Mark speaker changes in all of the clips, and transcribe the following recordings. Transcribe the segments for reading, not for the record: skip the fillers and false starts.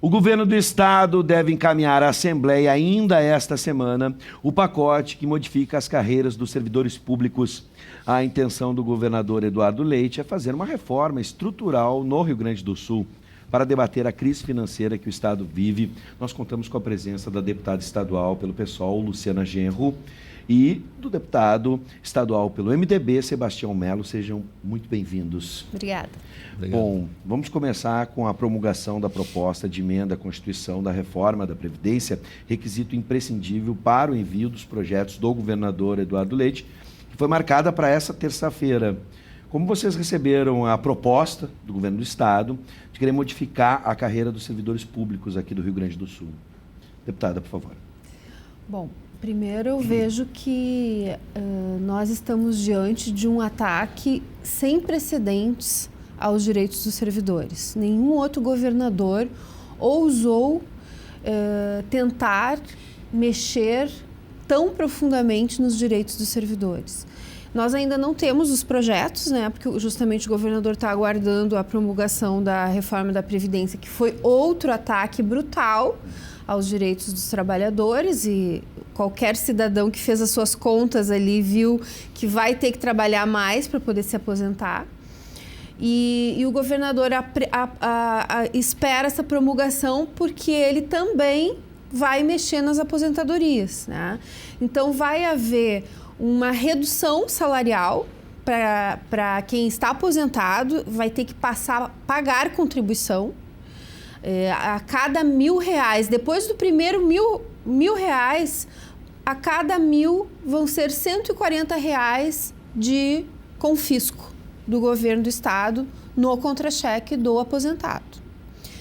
Speaker 1: O governo do estado deve encaminhar à Assembleia ainda esta semana o pacote que modifica as carreiras dos servidores públicos. A intenção do governador Eduardo Leite é fazer uma reforma estrutural no Rio Grande do Sul. Para debater a crise financeira que o estado vive, nós contamos com a presença da deputada estadual pelo PSOL, Luciana Genro, e do deputado estadual pelo MDB, Sebastião Melo. Sejam muito bem-vindos.
Speaker 2: Obrigada.
Speaker 1: Bom, vamos começar com a promulgação da proposta de emenda à Constituição da reforma da Previdência, requisito imprescindível para o envio dos projetos do governador Eduardo Leite, que foi marcada para essa terça-feira. Como vocês receberam a proposta do governo do estado de querer modificar a carreira dos servidores públicos aqui do Rio Grande do Sul? Deputada, por favor.
Speaker 2: Bom, primeiro eu vejo que nós estamos diante de um ataque sem precedentes aos direitos dos servidores. Nenhum outro governador ousou tentar mexer tão profundamente nos direitos dos servidores. Nós ainda não temos os projetos, né, porque justamente o governador está aguardando a promulgação da reforma da Previdência, que foi outro ataque brutal aos direitos dos trabalhadores, e qualquer cidadão que fez as suas contas ali viu que vai ter que trabalhar mais para poder se aposentar. E o governador espera essa promulgação porque ele também vai mexer nas aposentadorias, né? Então vai haver uma redução salarial para quem está aposentado, vai ter que pagar contribuição. A cada R$1.000, depois do primeiro R$1.000, a cada 1.000 vão ser R$140 de confisco do governo do estado no contra-cheque do aposentado.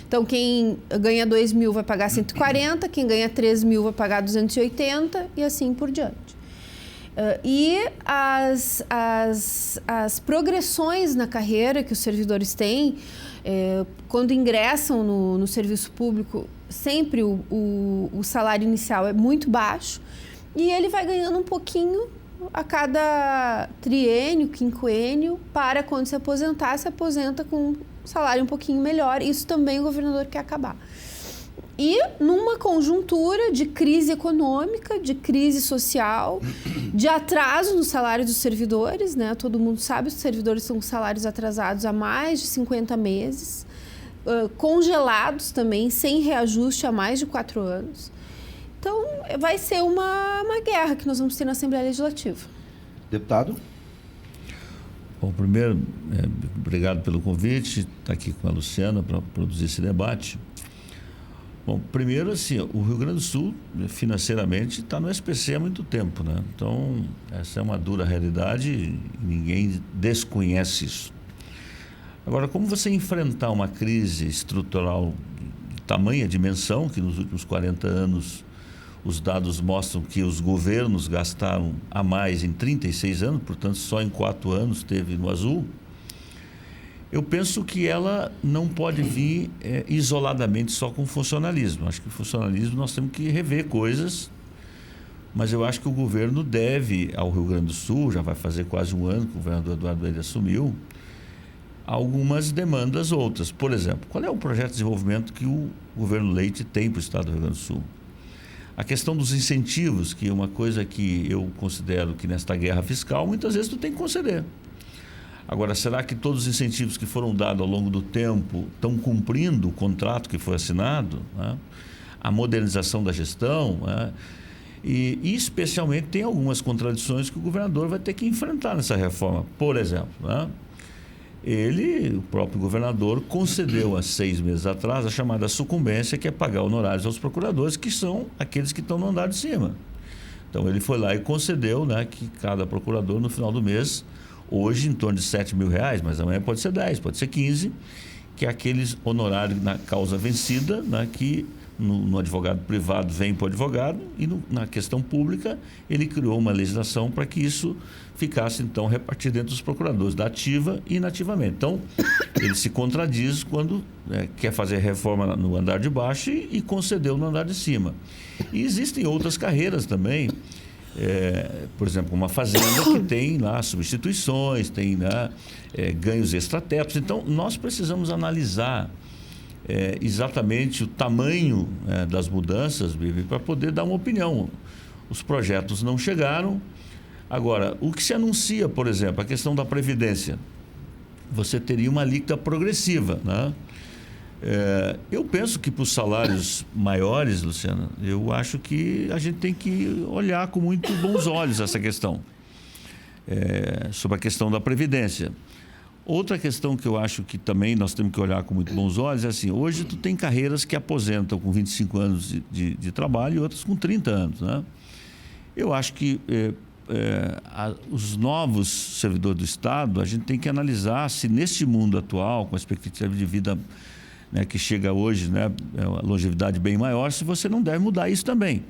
Speaker 2: Então, quem ganha 2.000 vai pagar 140, quem ganha 3.000 vai pagar 280 e assim por diante. E as progressões na carreira que os servidores têm, quando ingressam no serviço público, sempre o salário inicial é muito baixo e ele vai ganhando um pouquinho a cada triênio, quinquênio, para quando se aposenta com um salário um pouquinho melhor. Isso também o governador quer acabar. E numa conjuntura de crise econômica, de crise social, de atraso no salário dos servidores, né? Todo mundo sabe que os servidores são com salários atrasados há mais de 50 meses, congelados também, sem reajuste há mais de 4 anos. Então, vai ser uma guerra que nós vamos ter na Assembleia Legislativa.
Speaker 1: Deputado?
Speaker 3: Bom, primeiro, obrigado pelo convite, estar aqui com a Luciana para produzir esse debate. Bom, primeiro, assim, o Rio Grande do Sul, financeiramente, está no SPC há muito tempo, né? Então, essa é uma dura realidade e ninguém desconhece isso. Agora, como você enfrentar uma crise estrutural de tamanha dimensão, que nos últimos 40 anos os dados mostram que os governos gastaram a mais em 36 anos, portanto, só em 4 anos teve no azul, eu penso que ela não pode vir isoladamente só com funcionalismo. Acho que o funcionalismo nós temos que rever coisas, mas eu acho que o governo deve ao Rio Grande do Sul, já vai fazer quase um ano que o governador Eduardo Leite assumiu, algumas demandas outras. Por exemplo, qual é o projeto de desenvolvimento que o governo Leite tem para o estado do Rio Grande do Sul? A questão dos incentivos, que é uma coisa que eu considero que nesta guerra fiscal, muitas vezes tu tem que conceder. Agora, será que todos os incentivos que foram dados ao longo do tempo estão cumprindo o contrato que foi assinado? Né? A modernização da gestão, né? E especialmente tem algumas contradições que o governador vai ter que enfrentar nessa reforma. Por exemplo, né? O próprio governador, concedeu há 6 meses atrás a chamada sucumbência, que é pagar honorários aos procuradores, que são aqueles que estão no andar de cima. Então, ele foi lá e concedeu, né, que cada procurador, no final do mês, hoje em torno de R$7.000, mas amanhã pode ser 10, pode ser 15, que é aqueles honorários na causa vencida, né, que no advogado privado vem para o advogado, e na questão pública ele criou uma legislação para que isso ficasse então repartido entre os procuradores, da ativa e inativamente. Então, ele se contradiz quando quer fazer reforma no andar de baixo e concedeu no andar de cima. E existem outras carreiras também, por exemplo, uma fazenda que tem lá substituições, tem lá, ganhos extratetos. Então, nós precisamos analisar exatamente o tamanho das mudanças, para poder dar uma opinião. Os projetos não chegaram. Agora, o que se anuncia, por exemplo, a questão da Previdência, você teria uma alíquota progressiva, né? Eu penso que para os salários maiores, Luciana, eu acho que a gente tem que olhar com muito bons olhos essa questão, sobre a questão da Previdência. Outra questão que eu acho que também nós temos que olhar com muito bons olhos é assim, hoje tu tem carreiras que aposentam com 25 anos de trabalho e outras com 30 anos, né? Eu acho que os novos servidores do Estado, a gente tem que analisar se neste mundo atual, com a expectativa de vida, né, que chega hoje, né, a longevidade bem maior, se você não deve mudar isso também.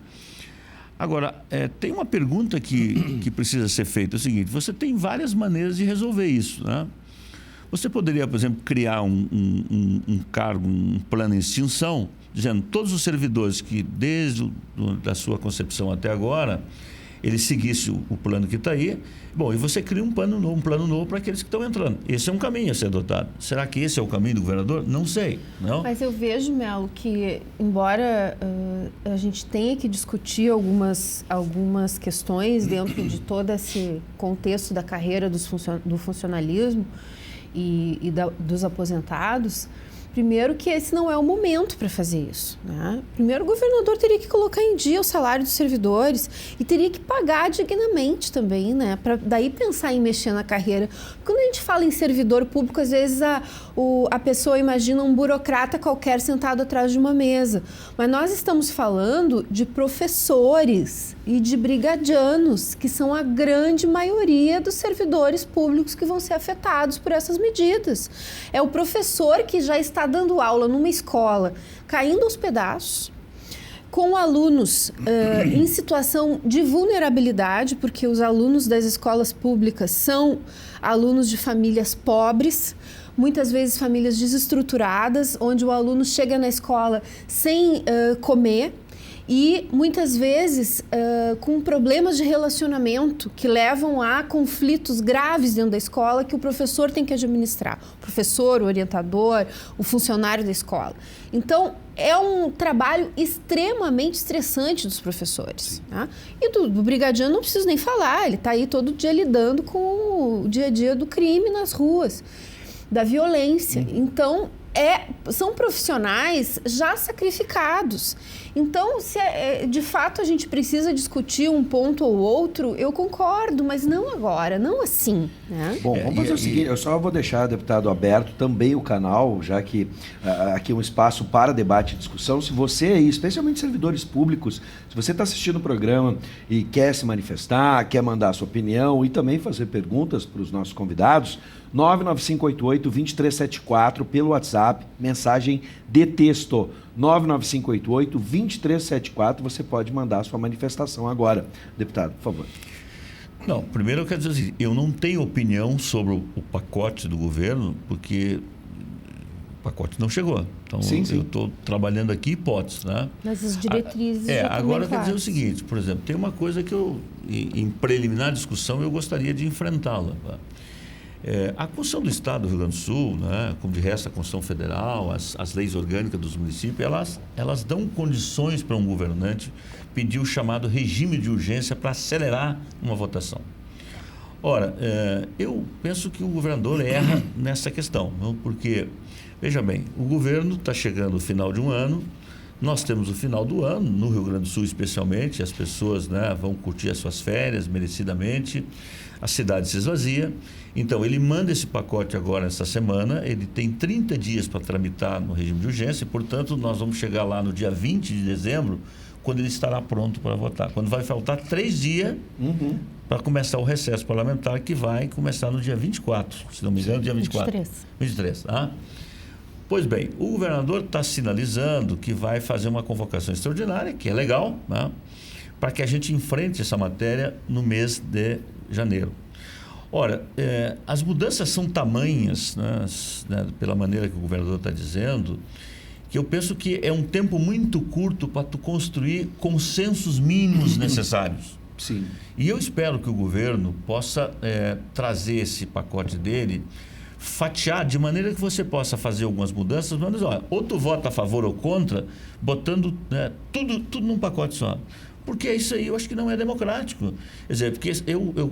Speaker 3: Agora, tem uma pergunta que precisa ser feita, é o seguinte, você tem várias maneiras de resolver isso, né? Você poderia, por exemplo, criar um cargo, um plano de extinção, dizendo todos os servidores que desde da sua concepção até agora, ele seguisse o plano que está aí, bom, e você cria um plano novo para aqueles que estão entrando. Esse é um caminho a ser adotado. Será que esse é o caminho do governador? Não sei. Não?
Speaker 2: Mas eu vejo, Melo, que embora a gente tenha que discutir algumas questões dentro de todo esse contexto da carreira do funcionalismo dos aposentados, primeiro que esse não é o momento para fazer isso, né? Primeiro, o governador teria que colocar em dia o salário dos servidores e teria que pagar dignamente também, né? Para daí pensar em mexer na carreira. Quando a gente fala em servidor público, às vezes a pessoa imagina um burocrata qualquer sentado atrás de uma mesa. Mas nós estamos falando de professores e de brigadianos, que são a grande maioria dos servidores públicos que vão ser afetados por essas medidas. É o professor que já está dando aula numa escola, caindo aos pedaços, com alunos em situação de vulnerabilidade, porque os alunos das escolas públicas são alunos de famílias pobres, muitas vezes famílias desestruturadas, onde o aluno chega na escola sem comer, e muitas vezes com problemas de relacionamento que levam a conflitos graves dentro da escola que o professor tem que administrar. O professor, o orientador, o funcionário da escola. Então, é um trabalho extremamente estressante dos professores. Tá? E do brigadiano não preciso nem falar, ele está aí todo dia lidando com o dia a dia do crime nas ruas, da violência. Então, são profissionais já sacrificados. Então, se de fato a gente precisa discutir um ponto ou outro, eu concordo, mas não agora, não assim, né?
Speaker 1: Bom, vamos fazer o seguinte, eu só vou deixar, deputado, aberto também o canal, já que aqui é um espaço para debate e discussão. Se você aí, especialmente servidores públicos, se você está assistindo o programa e quer se manifestar, quer mandar a sua opinião e também fazer perguntas para os nossos convidados, 99588-2374 pelo WhatsApp, mensagem de texto. 99588-2374, você pode mandar a sua manifestação agora. Deputado, por favor.
Speaker 3: Não, primeiro eu quero dizer assim, eu não tenho opinião sobre o pacote do governo, porque o pacote não chegou. Então, eu estou trabalhando aqui hipóteses, né?
Speaker 2: Mas as diretrizes
Speaker 3: agora eu quero dizer o seguinte, por exemplo, tem uma coisa que em preliminar discussão, eu gostaria de enfrentá-la. Tá? A Constituição do Estado do Rio Grande do Sul, né, como de resto a Constituição Federal, as leis orgânicas dos municípios, elas dão condições para um governante pedir o chamado regime de urgência para acelerar uma votação. Ora, eu penso que o governador erra nessa questão, não? Porque, veja bem, o governo está chegando ao final de um ano, nós temos o final do ano, no Rio Grande do Sul especialmente, as pessoas, né, vão curtir as suas férias merecidamente, a cidade se esvazia. Então, ele manda esse pacote agora, essa semana, ele tem 30 dias para tramitar no regime de urgência e, portanto, nós vamos chegar lá no dia 20 de dezembro, quando ele estará pronto para votar. Quando vai faltar 3 dias para começar o recesso parlamentar, que vai começar no dia 24, se não me engano, dia 24. 23, tá? Pois bem, o governador está sinalizando que vai fazer uma convocação extraordinária, que é legal, né, para que a gente enfrente essa matéria no mês de janeiro. Ora, as mudanças são tamanhas, né, pela maneira que o governador está dizendo, que eu penso que é um tempo muito curto para tu construir consensos mínimos necessários.
Speaker 1: Sim.
Speaker 3: E eu espero que o governo possa trazer esse pacote dele fatiar de maneira que você possa fazer algumas mudanças, mas olha, ou tu vota a favor ou contra, botando, né, tudo num pacote só. Porque isso aí eu acho que não é democrático. Quer dizer, porque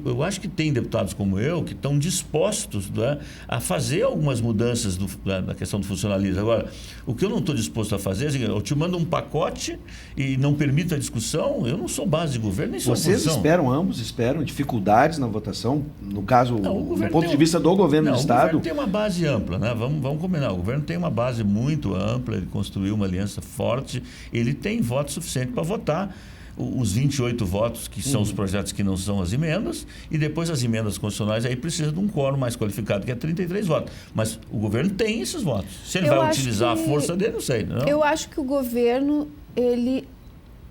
Speaker 3: eu acho que tem deputados como eu que estão dispostos, né, a fazer algumas mudanças na questão do funcionalismo. Agora, o que eu não estou disposto a fazer é assim, eu te mando um pacote e não permito a discussão, eu não sou base de governo, nem sou oposição.
Speaker 1: Ambos esperam dificuldades na votação, no caso, do ponto de vista do governo do Estado?
Speaker 3: O governo tem uma base ampla, né? Vamos combinar. O governo tem uma base muito ampla, ele construiu uma aliança forte, ele tem voto suficiente para votar os 28 votos, que são os projetos que não são as emendas, e depois as emendas constitucionais, aí precisa de um quórum mais qualificado, que é 33 votos. Mas o governo tem esses votos. Se ele vai utilizar a força dele, não sei. Não?
Speaker 2: Eu acho que o governo, ele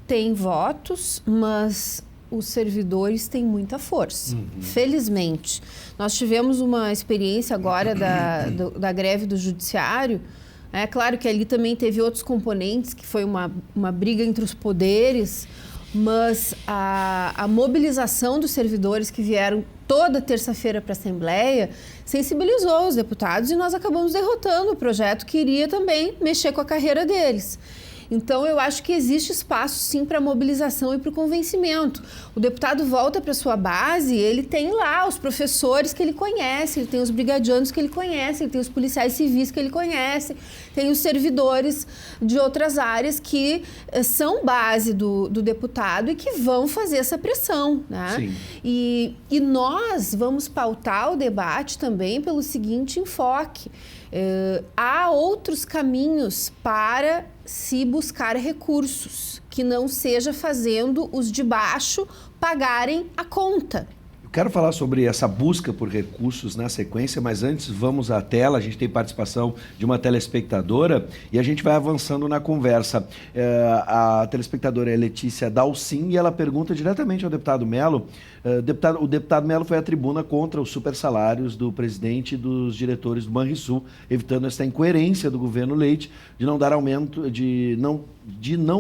Speaker 2: tem votos, mas os servidores têm muita força, felizmente. Nós tivemos uma experiência agora da greve do judiciário. É claro que ali também teve outros componentes, que foi uma briga entre os poderes, mas a mobilização dos servidores que vieram toda terça-feira para a Assembleia sensibilizou os deputados e nós acabamos derrotando o projeto que iria também mexer com a carreira deles. Então, eu acho que existe espaço, sim, para mobilização e para o convencimento. O deputado volta para a sua base, ele tem lá os professores que ele conhece, ele tem os brigadianos que ele conhece, ele tem os policiais civis que ele conhece, tem os servidores de outras áreas que são base do deputado e que vão fazer essa pressão, né?
Speaker 1: Sim.
Speaker 2: E nós vamos pautar o debate também pelo seguinte enfoque. Há outros caminhos para se buscar recursos, que não seja fazendo os de baixo pagarem a conta.
Speaker 1: Quero falar sobre essa busca por recursos na sequência, mas antes vamos à tela. A gente tem participação de uma telespectadora e a gente vai avançando na conversa. A telespectadora é Letícia Dalcin e ela pergunta diretamente ao deputado Melo. O deputado Melo foi à tribuna contra os supersalários do presidente e dos diretores do Banrisul, evitando essa incoerência do governo Leite de não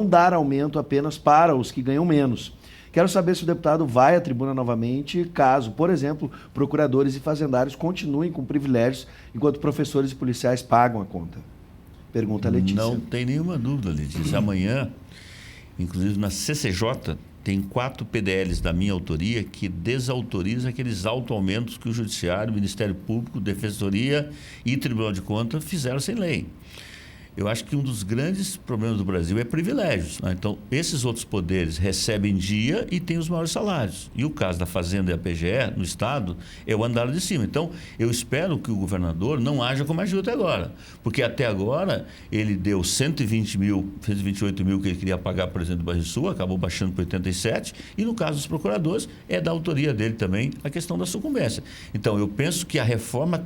Speaker 1: dar aumento apenas para os que ganham menos. Quero saber se o deputado vai à tribuna novamente, caso, por exemplo, procuradores e fazendários continuem com privilégios, enquanto professores e policiais pagam a conta. Pergunta a Letícia.
Speaker 3: Não tem nenhuma dúvida, Letícia. Amanhã, inclusive na CCJ, tem 4 PDLs da minha autoria que desautorizam aqueles auto-aumentos que o Judiciário, o Ministério Público, Defensoria e Tribunal de Contas fizeram sem lei. Eu acho que um dos grandes problemas do Brasil é privilégios, né? Então, esses outros poderes recebem dia e têm os maiores salários. E o caso da Fazenda e a PGE, no Estado, é o andar de cima. Então, eu espero que o governador não haja como agiu até agora. Porque até agora, ele deu 128 mil que ele queria pagar para o presidente do Banrisul, acabou baixando para 87. E no caso dos procuradores, é da autoria dele também a questão da sucumbência. Então, eu penso que a reforma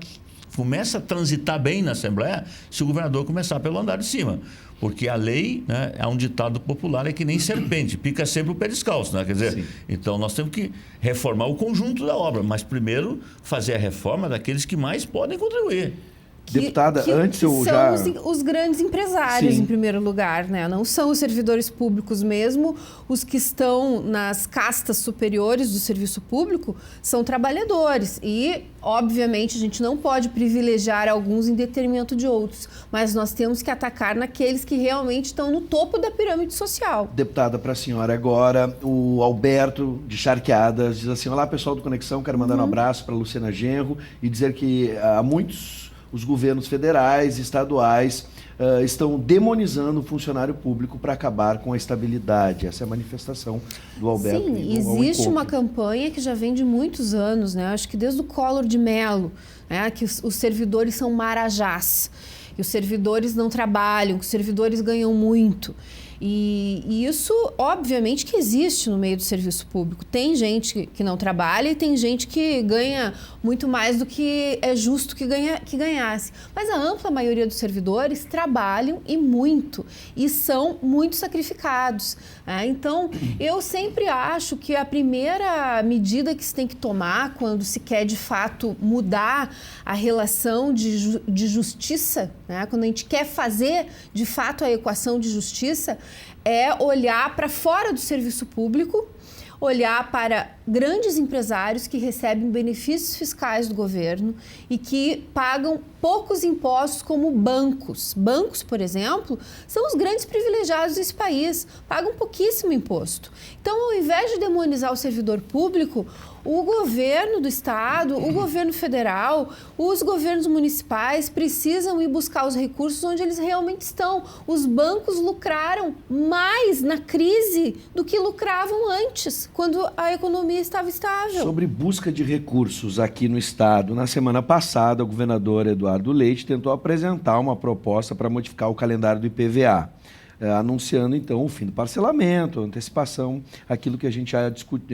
Speaker 3: começa a transitar bem na Assembleia se o governador começar pelo andar de cima. Porque a lei, né, é um ditado popular, é que nem serpente, pica sempre o pé descalço, né? Quer dizer, sim. Então nós temos que reformar o conjunto da obra, mas primeiro fazer a reforma daqueles que mais podem contribuir.
Speaker 1: Deputada, antes eu
Speaker 2: já... São os grandes empresários, sim, em primeiro lugar, né? Não são os servidores públicos mesmo, os que estão nas castas superiores do serviço público são trabalhadores e, obviamente, a gente não pode privilegiar alguns em detrimento de outros, mas nós temos que atacar naqueles que realmente estão no topo da pirâmide social.
Speaker 1: Deputada, para a senhora agora, o Alberto de Charqueadas diz assim: olá, pessoal do Conexão, quero mandar um abraço para a Luciana Genro e dizer que há muitos os governos federais e estaduais estão demonizando o funcionário público para acabar com a estabilidade. Essa é a manifestação do Alberto.
Speaker 2: Sim, existe uma campanha que já vem de muitos anos, né? Acho que desde o Collor de Mello, né? Que os servidores são marajás, que os servidores não trabalham, que os servidores ganham muito. E isso, obviamente, que existe no meio do serviço público. Tem gente que não trabalha e tem gente que ganha muito mais do que é justo que ganhasse. Mas a ampla maioria dos servidores trabalham e muito, e são muito sacrificados. Então, eu sempre acho que a primeira medida que se tem que tomar quando se quer, de fato, mudar a relação de justiça, né? Quando a gente quer fazer, de fato, a equação de justiça, é olhar para fora do serviço público, olhar para grandes empresários que recebem benefícios fiscais do governo e que pagam poucos impostos, como bancos. Bancos, por exemplo, são os grandes privilegiados desse país, pagam pouquíssimo imposto. Então, ao invés de demonizar o servidor público, o governo do estado, o governo federal, os governos municipais precisam ir buscar os recursos onde eles realmente estão. Os bancos lucraram mais na crise do que lucravam antes, quando a economia estava estável.
Speaker 1: Sobre busca de recursos aqui no estado, na semana passada, o governador Eduardo Leite tentou apresentar uma proposta para modificar o calendário do IPVA. Anunciando, então, o fim do parcelamento, antecipação, aquilo que a gente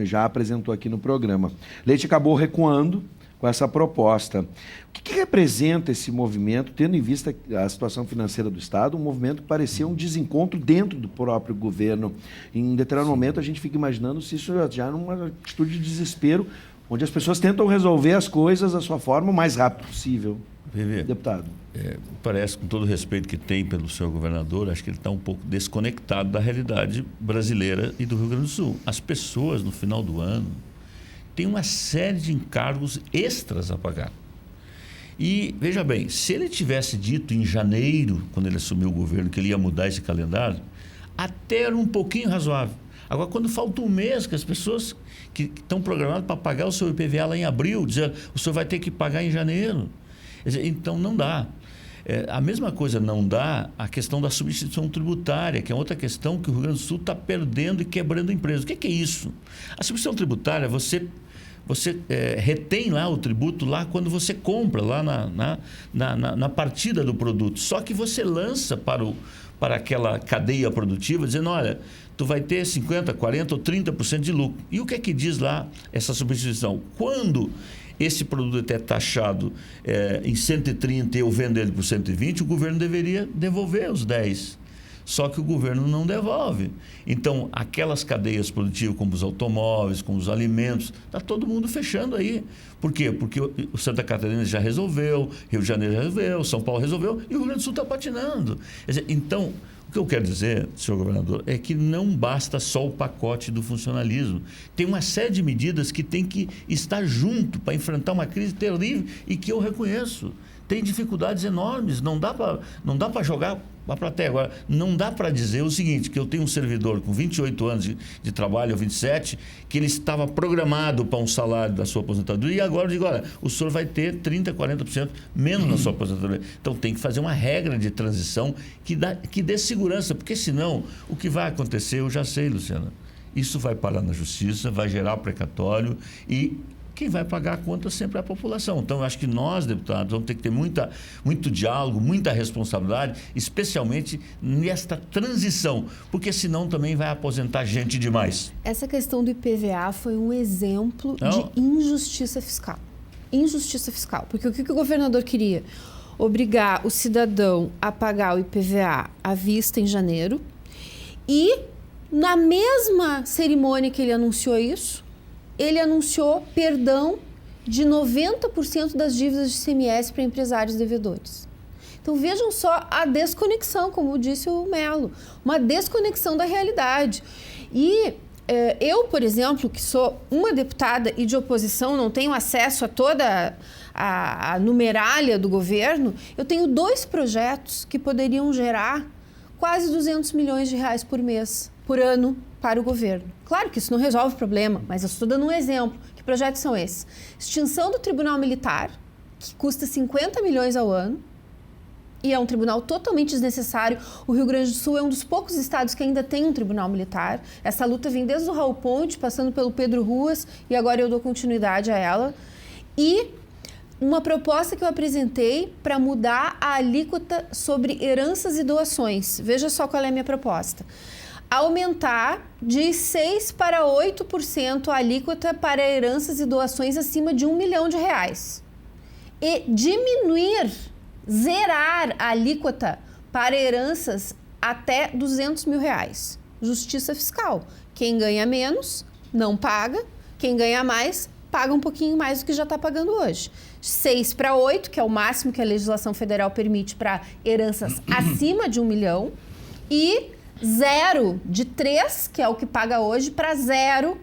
Speaker 1: já apresentou aqui no programa. Leite acabou recuando com essa proposta. O que representa esse movimento, tendo em vista a situação financeira do Estado, um movimento que parecia um desencontro dentro do próprio governo? Em determinado momento, a gente fica imaginando se isso já é uma atitude de desespero, onde as pessoas tentam resolver as coisas da sua forma o mais rápido possível.
Speaker 3: Vivi,
Speaker 1: deputado.
Speaker 3: Parece, com todo o respeito que tem pelo senhor governador, acho que ele está um pouco desconectado da realidade brasileira e do Rio Grande do Sul. As pessoas, no final do ano, têm uma série de encargos extras a pagar. E, veja bem, se ele tivesse dito em janeiro, quando ele assumiu o governo, que ele ia mudar esse calendário, até era um pouquinho razoável. Agora, quando falta um mês, que as pessoas que estão programadas para pagar o seu IPVA lá em abril, dizer, o senhor vai ter que pagar em janeiro. Então, não dá. A mesma coisa não dá a questão da substituição tributária, que é outra questão que o Rio Grande do Sul está perdendo e quebrando empresas. O que é isso? A substituição tributária, você retém lá o tributo lá quando você compra, lá na partida do produto. Só que você lança para aquela cadeia produtiva, dizendo, olha, tu vai ter 50%, 40% ou 30% de lucro. E o que é que diz lá essa substituição? Quando esse produto é taxado em 130 e eu vendo ele por 120, o governo deveria devolver os 10. Só que o governo não devolve. Então, aquelas cadeias produtivas, como os automóveis, como os alimentos, está todo mundo fechando aí. Por quê? Porque o Santa Catarina já resolveu, Rio de Janeiro já resolveu, São Paulo resolveu e o Rio Grande do Sul está patinando. Quer dizer, então, o que eu quero dizer, senhor governador, é que não basta só o pacote do funcionalismo. Tem uma série de medidas que tem que estar junto para enfrentar uma crise terrível e que eu reconheço. Tem dificuldades enormes, não dá para jogar para a plateia. Agora, não dá para dizer o seguinte, que eu tenho um servidor com 28 anos de trabalho, ou 27, que ele estava programado para um salário da sua aposentadoria e agora eu digo, olha, o senhor vai ter 30%, 40% menos na sua aposentadoria. Então, tem que fazer uma regra de transição que dê segurança, porque senão, o que vai acontecer, eu já sei, Luciana, isso vai parar na justiça, vai gerar precatório e quem vai pagar a conta sempre é a população. Então, eu acho que nós, deputados, vamos ter que ter muito diálogo, muita responsabilidade, especialmente nesta transição, porque senão também vai aposentar gente demais.
Speaker 2: Essa questão do IPVA foi um exemplo de injustiça fiscal. Injustiça fiscal. Porque o que o governador queria? Obrigar o cidadão a pagar o IPVA à vista em janeiro e, na mesma cerimônia que ele anunciou isso, ele anunciou perdão de 90% das dívidas de ICMS para empresários devedores. Então, vejam só a desconexão, como disse o Melo, uma desconexão da realidade. E eu, por exemplo, que sou uma deputada e de oposição, não tenho acesso a toda a numerália do governo, eu tenho 2 projetos que poderiam gerar quase 200 milhões de reais por ano, para o governo. Claro que isso não resolve o problema, mas eu estou dando um exemplo. Que projetos são esses? Extinção do Tribunal Militar, que custa 50 milhões ao ano, e é um tribunal totalmente desnecessário. O Rio Grande do Sul é um dos poucos estados que ainda tem um tribunal militar. Essa luta vem desde o Raul Ponte, passando pelo Pedro Ruas, e agora eu dou continuidade a ela. E uma proposta que eu apresentei para mudar a alíquota sobre heranças e doações. Veja só qual é a minha proposta. Aumentar de 6% para 8% a alíquota para heranças e doações acima de R$1 milhão. E diminuir, zerar a alíquota para heranças até R$200 mil. Justiça fiscal. Quem ganha menos não paga, quem ganha mais paga um pouquinho mais do que já está pagando hoje. 6 para 8, que é o máximo que a legislação federal permite para heranças acima de R$1 milhão, e 0 de 3, que é o que paga hoje, para 0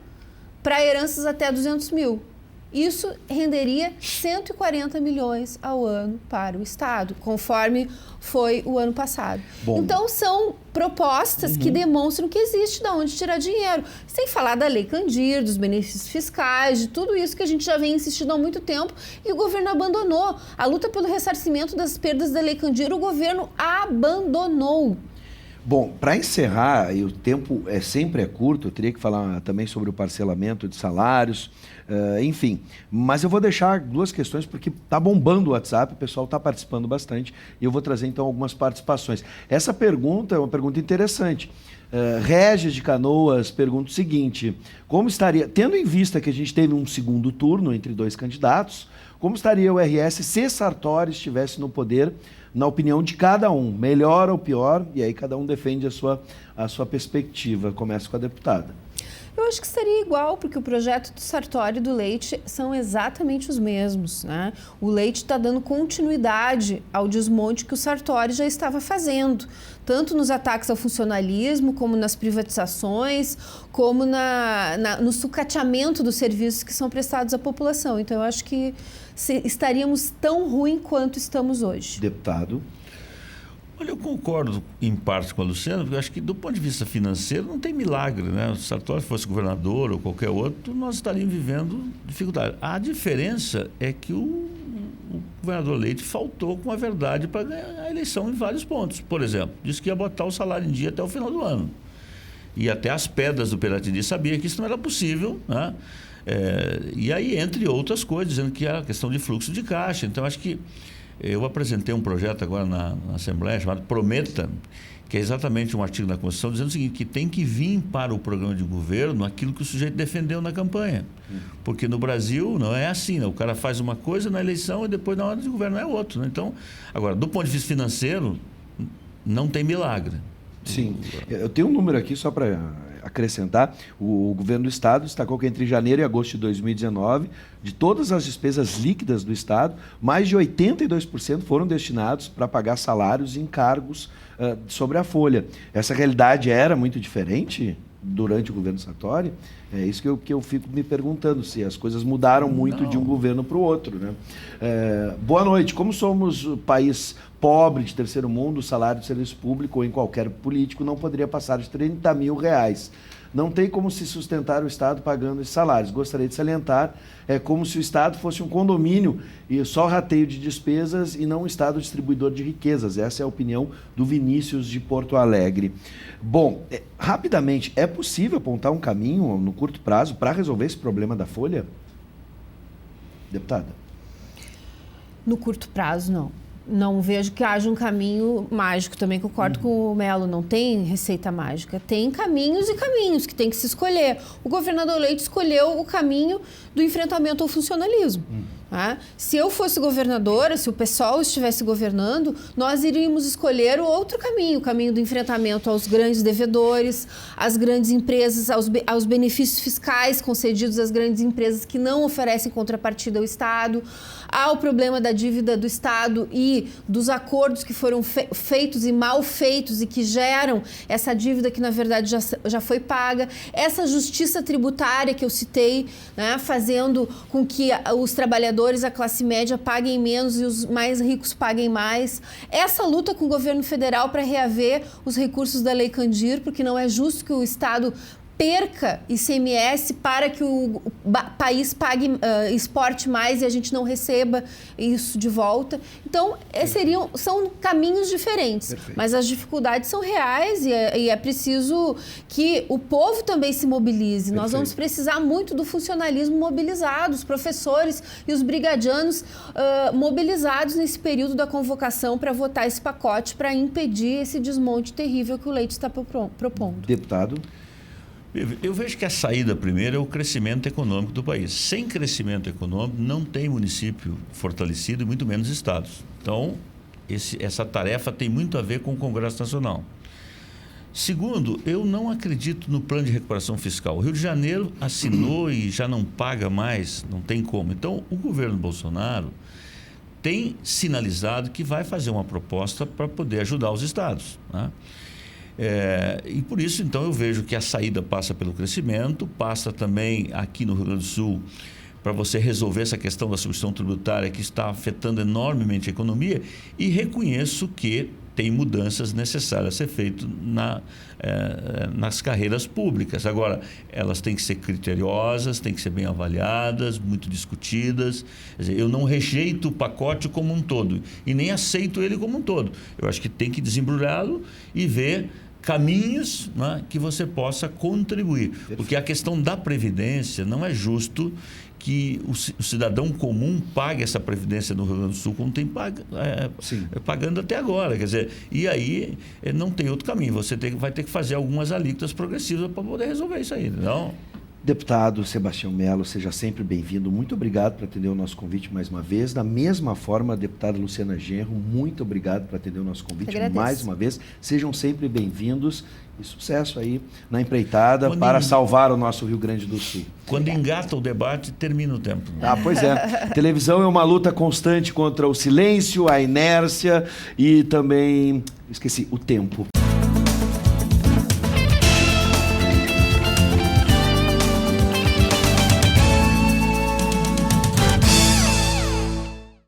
Speaker 2: para heranças até 200 mil. Isso renderia 140 milhões ao ano para o Estado, conforme foi o ano passado.
Speaker 1: Bom.
Speaker 2: Então, são propostas que demonstram que existe de onde tirar dinheiro. Sem falar da Lei Candir, dos benefícios fiscais, de tudo isso que a gente já vem insistindo há muito tempo e o governo abandonou. A luta pelo ressarcimento das perdas da Lei Candir, o governo abandonou.
Speaker 1: Bom, para encerrar, e o tempo sempre é curto, eu teria que falar também sobre o parcelamento de salários, enfim. Mas eu vou deixar duas questões, porque está bombando o WhatsApp, o pessoal está participando bastante, e eu vou trazer então algumas participações. Essa pergunta é uma pergunta interessante. Regis de Canoas pergunta o seguinte: como estaria, tendo em vista que a gente teve um segundo turno entre dois candidatos, como estaria o RS se Sartori estivesse no poder, na opinião de cada um, melhor ou pior? E aí cada um defende a sua perspectiva. Começa com a deputada.
Speaker 2: Eu acho que seria igual, porque o projeto do Sartori e do Leite são exatamente os mesmos, né? O Leite está dando continuidade ao desmonte que o Sartori já estava fazendo, tanto nos ataques ao funcionalismo, como nas privatizações, como no sucateamento dos serviços que são prestados à população. Então, eu acho que estaríamos tão ruim quanto estamos hoje.
Speaker 1: Deputado.
Speaker 3: Olha, eu concordo em parte com a Luciana, porque eu acho que do ponto de vista financeiro não tem milagre, né? Se o Sartori fosse governador ou qualquer outro, nós estaríamos vivendo dificuldade. A diferença é que o governador Leite faltou com a verdade para ganhar a eleição em vários pontos. Por exemplo, disse que ia botar o salário em dia até o final do ano. E até as pedras do Piratini sabia que isso não era possível, né? E aí, entre outras coisas, dizendo que era questão de fluxo de caixa. Então, acho que eu apresentei um projeto agora na Assembleia chamado Prometa, que é exatamente um artigo da Constituição dizendo o seguinte, que tem que vir para o programa de governo aquilo que o sujeito defendeu na campanha. Porque no Brasil não é assim, né? O cara faz uma coisa na eleição e depois na hora de governo é outro, né? Então, agora, do ponto de vista financeiro, não tem milagre.
Speaker 1: Sim. Eu tenho um número aqui só para acrescentar. O governo do Estado destacou que entre janeiro e agosto de 2019, de todas as despesas líquidas do Estado, mais de 82% foram destinados para pagar salários e encargos sobre a folha. Essa realidade era muito diferente durante o governo Sartori? É isso que eu fico me perguntando, se as coisas mudaram muito de um governo para o outro, né? Boa noite. Como somos um país pobre, de terceiro mundo, o salário de serviço público ou em qualquer político não poderia passar de 30 mil reais. Não tem como se sustentar o Estado pagando esses salários. Gostaria de salientar, é como se o Estado fosse um condomínio e só rateio de despesas e não um Estado distribuidor de riquezas. Essa é a opinião do Vinícius de Porto Alegre. Bom, rapidamente, é possível apontar um caminho no curto prazo para resolver esse problema da folha? Deputada.
Speaker 2: No curto prazo, não. Não vejo que haja um caminho mágico. Também concordo com o Melo, não tem receita mágica. Tem caminhos e caminhos que tem que se escolher. O governador Leite escolheu o caminho do enfrentamento ao funcionalismo. Tá? Se eu fosse governadora, se o PSOL estivesse governando, nós iríamos escolher o outro caminho, o caminho do enfrentamento aos grandes devedores, às grandes empresas, aos benefícios fiscais concedidos às grandes empresas que não oferecem contrapartida ao Estado, ao problema da dívida do Estado e dos acordos que foram feitos e mal feitos e que geram essa dívida que, na verdade, já foi paga. Essa justiça tributária que eu citei, né, fazendo com que os trabalhadores, a classe média, paguem menos e os mais ricos paguem mais. Essa luta com o governo federal para reaver os recursos da Lei Candir, porque não é justo que o Estado perca ICMS para que o país pague, exporte mais e a gente não receba isso de volta. Então, são caminhos diferentes. Perfeito. Mas as dificuldades são reais e é preciso que o povo também se mobilize. Perfeito. Nós vamos precisar muito do funcionalismo mobilizado, os professores e os brigadianos mobilizados nesse período da convocação para votar esse pacote, para impedir esse desmonte terrível que o Leite está propondo.
Speaker 1: Deputado.
Speaker 3: Eu vejo que a saída primeiro é o crescimento econômico do país. Sem crescimento econômico, não tem município fortalecido e muito menos estados. Então, essa tarefa tem muito a ver com o Congresso Nacional. Segundo, eu não acredito no plano de recuperação fiscal. O Rio de Janeiro assinou e já não paga mais, não tem como. Então, o governo Bolsonaro tem sinalizado que vai fazer uma proposta para poder ajudar os estados, né? E por isso, então, eu vejo que a saída passa pelo crescimento, passa também aqui no Rio Grande do Sul para você resolver essa questão da substituição tributária que está afetando enormemente a economia, e reconheço que tem mudanças necessárias a ser feitas nas carreiras públicas. Agora, elas têm que ser criteriosas, têm que ser bem avaliadas, muito discutidas. Quer dizer, eu não rejeito o pacote como um todo e nem aceito ele como um todo. Eu acho que tem que desembrulhá-lo e ver caminhos, né, que você possa contribuir. Porque a questão da Previdência, não é justo que o cidadão comum pague essa Previdência no Rio Grande do Sul como tem pagando até agora. Quer dizer, e aí não tem outro caminho. Você vai ter que fazer algumas alíquotas progressivas para poder resolver isso aí, não?
Speaker 1: Deputado Sebastião Melo, seja sempre bem-vindo. Muito obrigado por atender o nosso convite mais uma vez. Da mesma forma, a deputada Luciana Genro, muito obrigado por atender o nosso convite mais uma vez. Sejam sempre bem-vindos e sucesso aí na empreitada para salvar o nosso Rio Grande do Sul.
Speaker 3: Quando engata o debate, termina o tempo.
Speaker 1: Pois é. Televisão é uma luta constante contra o silêncio, a inércia e também, esqueci, o tempo.